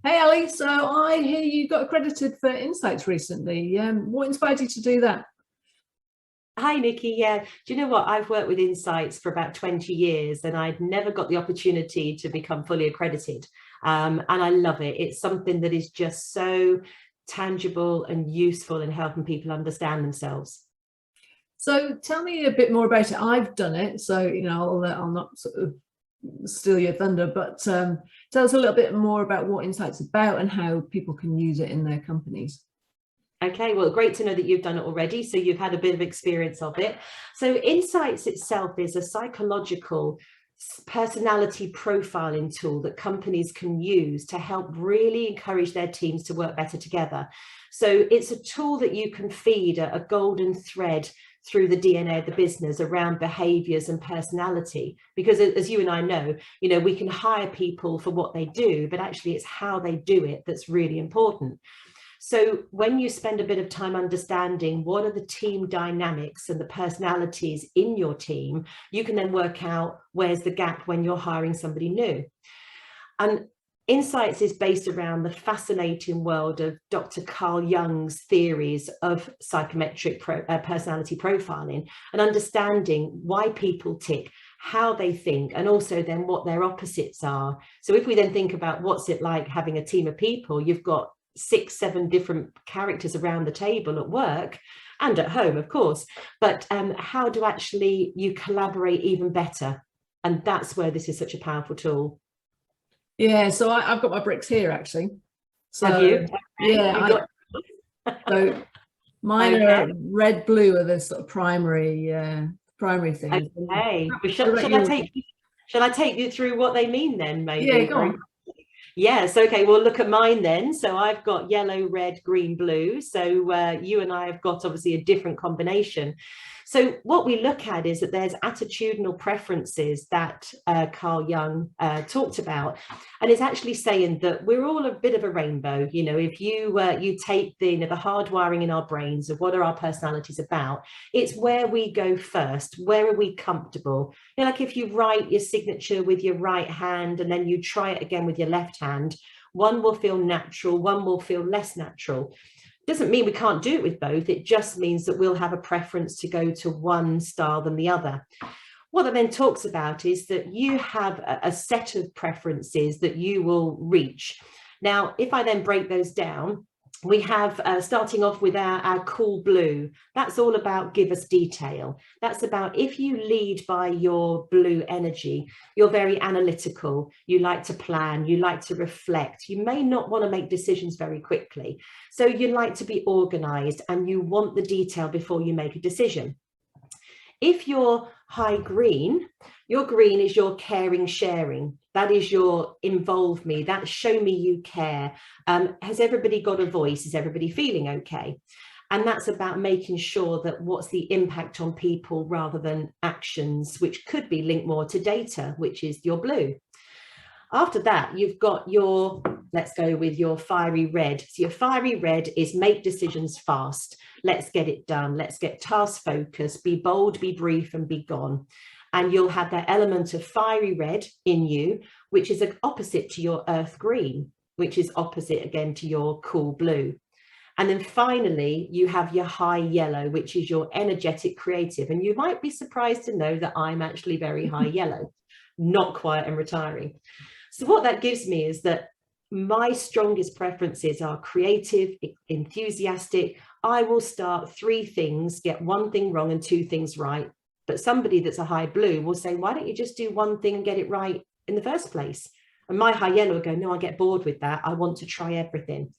Hey Ali, so I hear you got accredited for Insights recently. What inspired you to do that? Hi, Nikki. Yeah, do you know what? I've worked with Insights for about 20 years and I'd never got the opportunity to become fully accredited. And I love it. It's something that is just so tangible and useful in helping people understand themselves. So tell me a bit more about it. I've done it, so I'll not sort of steal your thunder, but tell us a little bit more about what Insights is about and how people can use it in their companies. Okay, well, great to know that you've done it already. So you've had a bit of experience of it. So Insights itself is a psychological personality profiling tool that companies can use to help really encourage their teams to work better together. So it's a tool that you can feed a golden thread through the DNA of the business around behaviors and personality, because as you and I know, we can hire people for what they do, but actually it's how they do it that's really important. So when you spend a bit of time understanding what are the team dynamics and the personalities in your team, you can then work out where's the gap when you're hiring somebody new. And Insights is based around the fascinating world of Dr. Carl Jung's theories of psychometric personality profiling and understanding why people tick, how they think, and also then what their opposites are. So if we then think about what's it like having a team of people, you've got 6, 7 different characters around the table at work and at home, of course, but how do actually you collaborate even better? And that's where this is such a powerful tool. Yeah, so I've got my bricks here actually. Have So you? Okay. yeah, You got so mine okay. are red, blue are the sort of primary things. Okay. Well, What about yours? shall I take you through what they mean then, Yeah, maybe? go on. Yes, okay, well, look at mine then. So I've got yellow, red, green, blue. So you and I have got obviously a different combination. So what we look at is that there's attitudinal preferences that Carl Jung talked about. And it's actually saying that we're all a bit of a rainbow. If you take the hardwiring in our brains of what are our personalities about, it's where we go first. Where are we comfortable? Like if you write your signature with your right hand and then you try it again with your left hand, one will feel natural, one will feel less natural. Doesn't mean we can't do it with both. It just means that we'll have a preference to go to one style than the other. What it then talks about is that you have a set of preferences that you will reach. Now, if I then break those down, we have starting off with our cool blue. That's all about give us detail. That's about if you lead by your blue energy, you're very analytical, you like to plan, you like to reflect, you may not want to make decisions very quickly. So you like to be organized and you want the detail before you make a decision. If you're high green, your green is your caring, sharing. That is your involve me, that show me you care. Has everybody got a voice? Is everybody feeling okay? And that's about making sure that what's the impact on people rather than actions, which could be linked more to data, which is your blue. After that, you've got your, let's go with your fiery red. So your fiery red is make decisions fast. Let's get it done. Let's get task focused, be bold, be brief, and be gone. And you'll have that element of fiery red in you, which is opposite to your earth green, which is opposite again to your cool blue. And then finally, you have your high yellow, which is your energetic creative. And you might be surprised to know that I'm actually very high yellow, not quiet and retiring. So what that gives me is that my strongest preferences are creative, enthusiastic. I will start 3 things, get 1 thing wrong and 2 things right. But somebody that's a high blue will say, why don't you just do 1 thing and get it right in the first place? And my high yellow will go, no, I get bored with that. I want to try everything.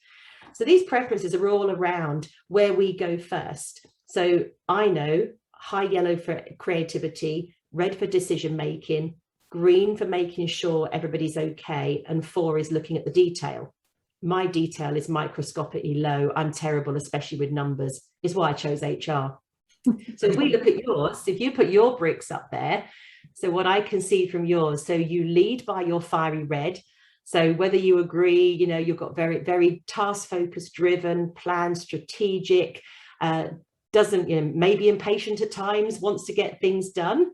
So these preferences are all around where we go first. So I know high yellow for creativity, red for decision making, green for making sure everybody's okay, and 4 is looking at the detail. My detail is microscopically low. I'm terrible, especially with numbers, is why I chose HR. So if we look at yours, if you put your bricks up there, so what I can see from yours, so you lead by your fiery red. So whether you agree, you've got very, very task focused, driven, planned, strategic, doesn't, maybe impatient at times, wants to get things done.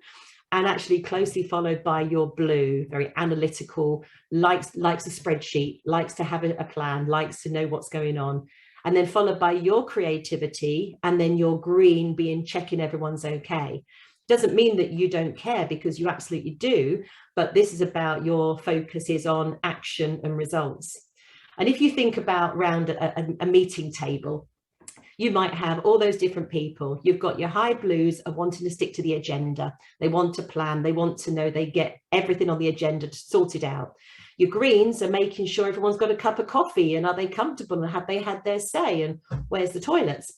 and actually closely followed by your blue, very analytical, likes a spreadsheet, likes to have a plan, likes to know what's going on, and then followed by your creativity, and then your green being checking everyone's okay. Doesn't mean that you don't care, because you absolutely do, but this is about your focus is on action and results. And if you think about around a meeting table, you might have all those different people. You've got your high blues are wanting to stick to the agenda. They want to plan. They want to know they get everything on the agenda sorted out. Your greens are making sure everyone's got a cup of coffee, and are they comfortable, and have they had their say, and where's the toilets?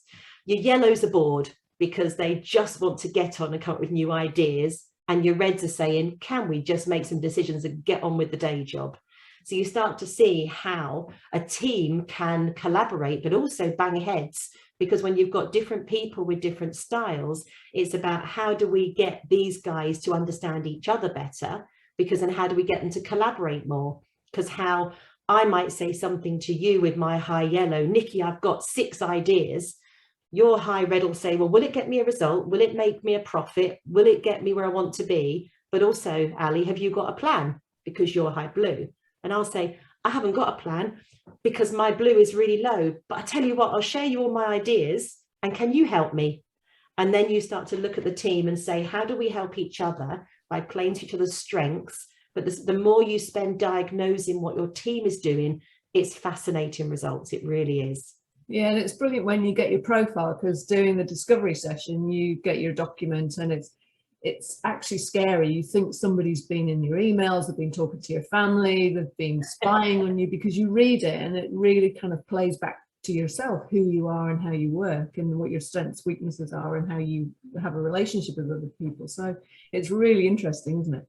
Your yellows are bored because they just want to get on and come up with new ideas. And your reds are saying, can we just make some decisions and get on with the day job? So you start to see how a team can collaborate, but also bang heads, because when you've got different people with different styles, it's about how do we get these guys to understand each other better, because then how do we get them to collaborate more? Because how I might say something to you with my high yellow, Nikki, I've got 6 ideas. Your high red will say, well, will it get me a result? Will it make me a profit? Will it get me where I want to be? But also, Ali, have you got a plan? Because you're high blue. And I'll say, I haven't got a plan because my blue is really low, but I tell you what, I'll share you all my ideas, and can you help me? And then you start to look at the team and say, how do we help each other by playing to each other's strengths? But the more you spend diagnosing what your team is doing, it's fascinating results. It really is. Yeah, and it's brilliant when you get your profile, because during the discovery session, you get your document, and it's actually scary. You think somebody's been in your emails, they've been talking to your family, they've been spying on you, because you read it and it really kind of plays back to yourself, who you are and how you work, and what your strengths, weaknesses are, and how you have a relationship with other people. So it's really interesting, isn't it?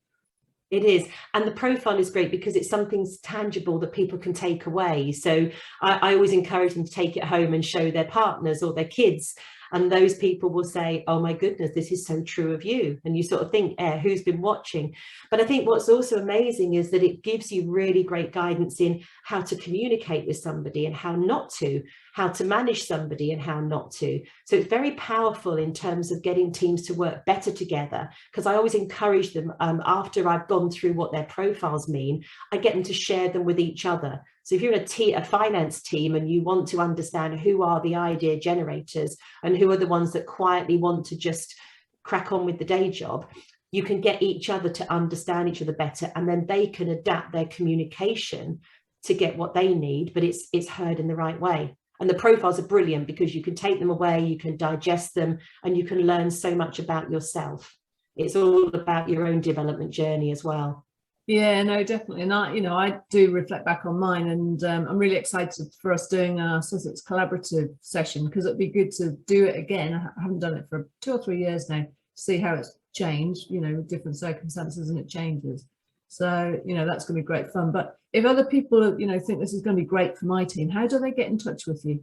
It is. And the profile is great because it's something tangible that people can take away. So I always encourage them to take it home and show their partners or their kids. And those people will say, oh my goodness, this is so true of you. And you sort of think, who's been watching? But I think what's also amazing is that it gives you really great guidance in how to communicate with somebody and how not to, how to manage somebody and how not to. So it's very powerful in terms of getting teams to work better together, because I always encourage them, after I've gone through what their profiles mean, I get them to share them with each other. So if you're a finance team and you want to understand who are the idea generators and who are the ones that quietly want to just crack on with the day job, you can get each other to understand each other better, and then they can adapt their communication to get what they need, but it's heard in the right way. And the profiles are brilliant because you can take them away, you can digest them, and you can learn so much about yourself. It's all about your own development journey as well. Yeah, no, definitely. And I do reflect back on mine, and I'm really excited for us doing our Sussex collaborative session, because it'd be good to do it again. I haven't done it for 2 or 3 years now, to see how it's changed, different circumstances, and it changes. So, that's going to be great fun. But if other people, think this is going to be great for my team, how do they get in touch with you?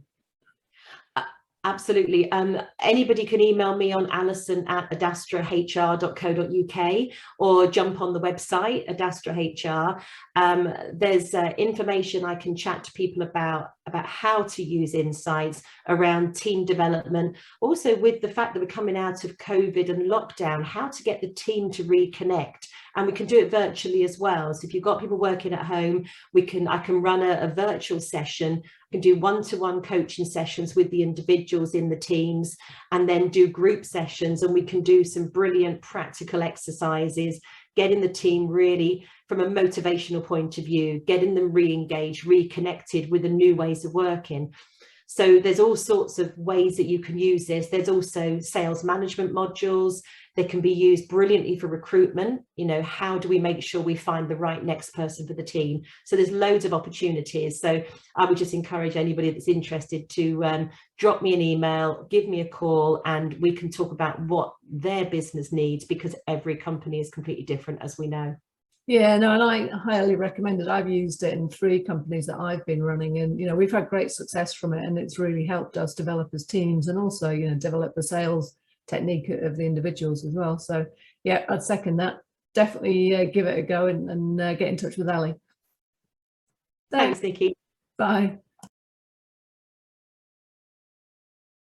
Absolutely. Anybody can email me on alison@adastrahr.co.uk or jump on the website, Adastra HR. There's information I can chat to people about how to use insights around team development. Also, with the fact that we're coming out of COVID and lockdown, how to get the team to reconnect. And we can do it virtually as well. So if you've got people working at home, I can run a virtual session. I can do one-to-one coaching sessions with the individuals in the teams, and then do group sessions. And we can do some brilliant practical exercises, getting the team really from a motivational point of view, getting them re-engaged, reconnected with the new ways of working. So there's all sorts of ways that you can use this. There's also sales management modules. They can be used brilliantly for recruitment. How do we make sure we find the right next person for the team? So there's loads of opportunities. So I would just encourage anybody that's interested to drop me an email, give me a call, and we can talk about what their business needs, because every company is completely different, as we know. Yeah, no, and I highly recommend it. I've used it in 3 companies that I've been running, and we've had great success from it, and it's really helped us develop as teams, and also develop the sales technique of the individuals as well. So yeah, I'd second that. Definitely give it a go, and get in touch with Ali. Thanks, Nikki. Bye.